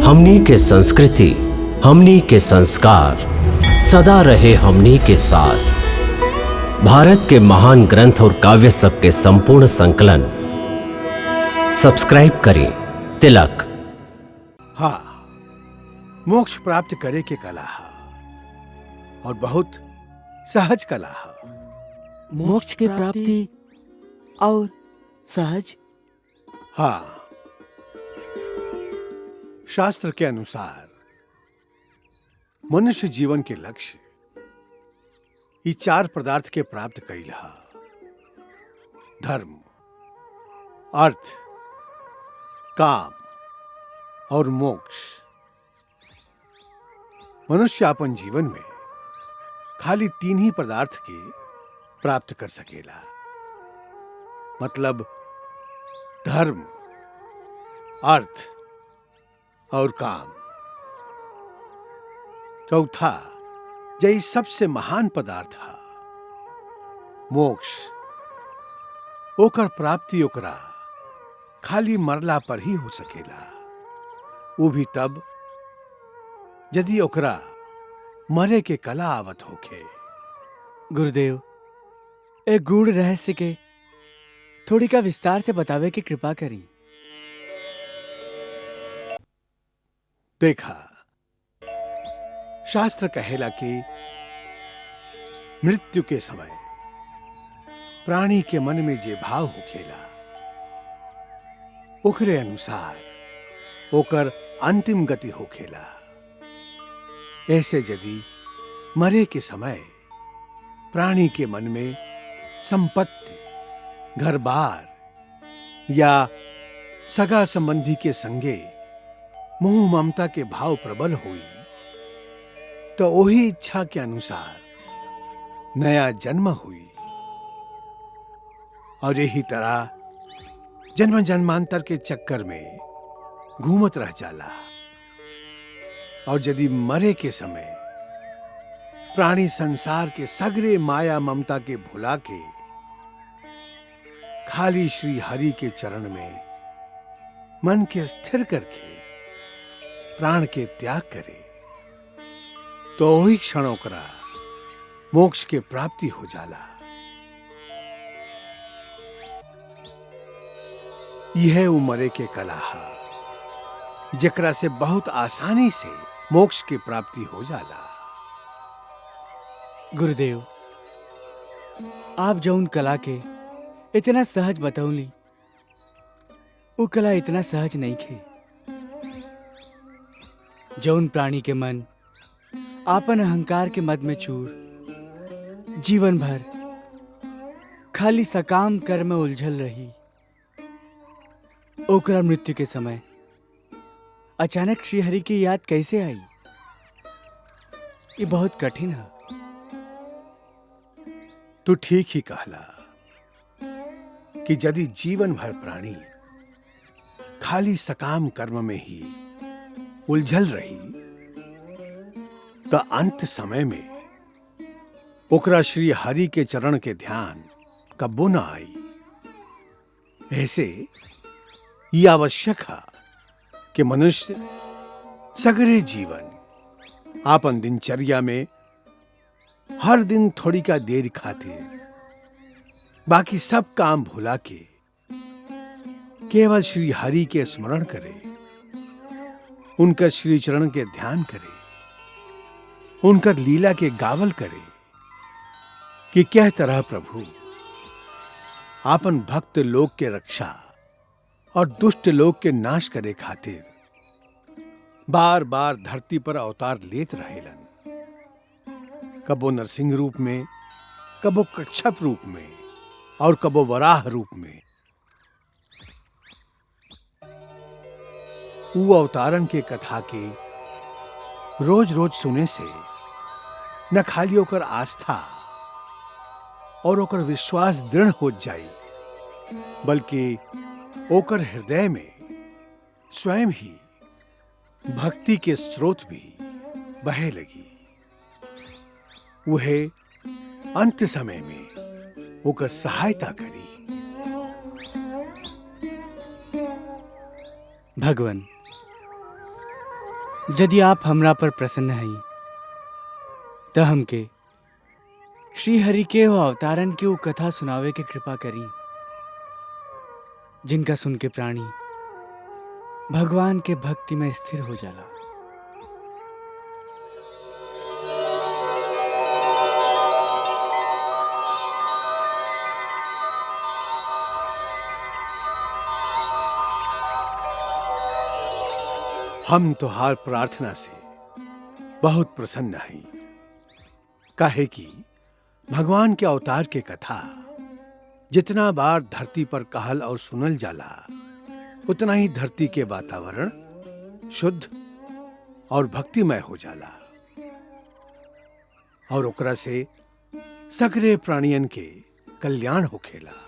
हमनी के संस्कृति, हमनी के संस्कार सदा रहे हमनी के साथ। भारत के महान ग्रंथ और काव्य सब के संपूर्ण संकलन सब्सक्राइब करें तिलक। हाँ, मोक्ष प्राप्त करे के कला है और बहुत सहज कला है। मोक्ष की प्राप्ति और सहज। हाँ, शास्त्र के अनुसार मनुष्य जीवन के लक्ष्य ये चार पदार्थ के प्राप्त कईल है: धर्म, अर्थ, काम और मोक्ष। मनुष्य अपन जीवन में खाली तीन ही पदार्थ के प्राप्त कर सकेला, मतलब धर्म, अर्थ और काम। चौथा यही सबसे महान पदार्थ है मोक्ष। ओकर प्राप्ति ओकरा खाली मरला पर ही हो सकेला, वो भी तब यदि ओकरा मरे के कला आवत होखे। गुरुदेव, एक गूढ़ रहस्य के थोड़ी का विस्तार से बतावे की कृपा करी। देखा, शास्त्र कहेला कि मृत्यु के समय प्राणी के मन में जे भाव होखेला ओकरे अनुसार ओकर अंतिम गति होखेला। ऐसे यदि मरे के समय प्राणी के मन में संपत्ति, घर बार या सगा संबंधी के संगे मोह ममता के भाव प्रबल हुई तो वही इच्छा के अनुसार नया जन्म हुई और यही तरह जन्म जन्मांतर के चक्कर में घूमत रह जाला। और यदि मरे के समय प्राणी संसार के सगरे माया ममता के भुला के खाली श्री हरि के चरण में मन के स्थिर करके प्राण के त्याग करे तो वही क्षण ओकरा मोक्ष के प्राप्ति हो जाला। यह उमरे के कला है जेकरा से बहुत आसानी से मोक्ष की प्राप्ति हो जाला। गुरुदेव, आप जौन कला के इतना सहज बतौली, वो कला इतना सहज नहीं खे। जौन प्राणी के मन आपन अहंकार के मद में चूर जीवन भर खाली सकाम कर्म में उलझल रही, ओकरा मृत्यु के समय अचानक श्री हरि की याद कैसे आई? ये बहुत कठिन है। तू ठीक ही कहला कि यदि जीवन भर प्राणी खाली सकाम कर्म में ही उलझल रही तो अंत समय में ओकरा श्री हरि के चरण के ध्यान कब्बो न आई। ऐसे ये आवश्यक है कि मनुष्य सगरे जीवन आपन दिनचर्या में हर दिन थोड़ी का देर खातिर बाकी सब काम भुला के केवल श्री हरि के स्मरण करे, उनका श्री चरण के ध्यान करे, उनकर लीला के गावल करे कि क्या तरह प्रभु आपन भक्त लोग के रक्षा और दुष्ट लोग के नाश करे खातिर बार बार धरती पर अवतार लेत रहेलन। कबो नरसिंह रूप में, कबो कच्छप रूप में और कबो वराह रूप में। वो अवतारन के कथा के रोज रोज सुने से न खाली ओकर आस्था और ओकर विश्वास दृढ़ हो जाई, बल्कि ओकर हृदय में स्वयं ही भक्ति के स्रोत भी बहे लगी। वह अंत समय में ओकर सहायता करी। भगवान, यदि आप हमरा पर प्रसन्न हई तो हमके श्री हरि के वो अवतारन के वो कथा सुनावे के कृपा करी जिनका सुन के प्राणी भगवान के भक्ति में स्थिर हो जाला। हम तुहार प्रार्थना से बहुत प्रसन्न हैं। काहे कि भगवान के अवतार के कथा जितना बार धरती पर कहल और सुनल जाला उतना ही धरती के वातावरण शुद्ध और भक्तिमय हो जाला और ओकरा से सगरे प्राणियन के कल्याण होखेला।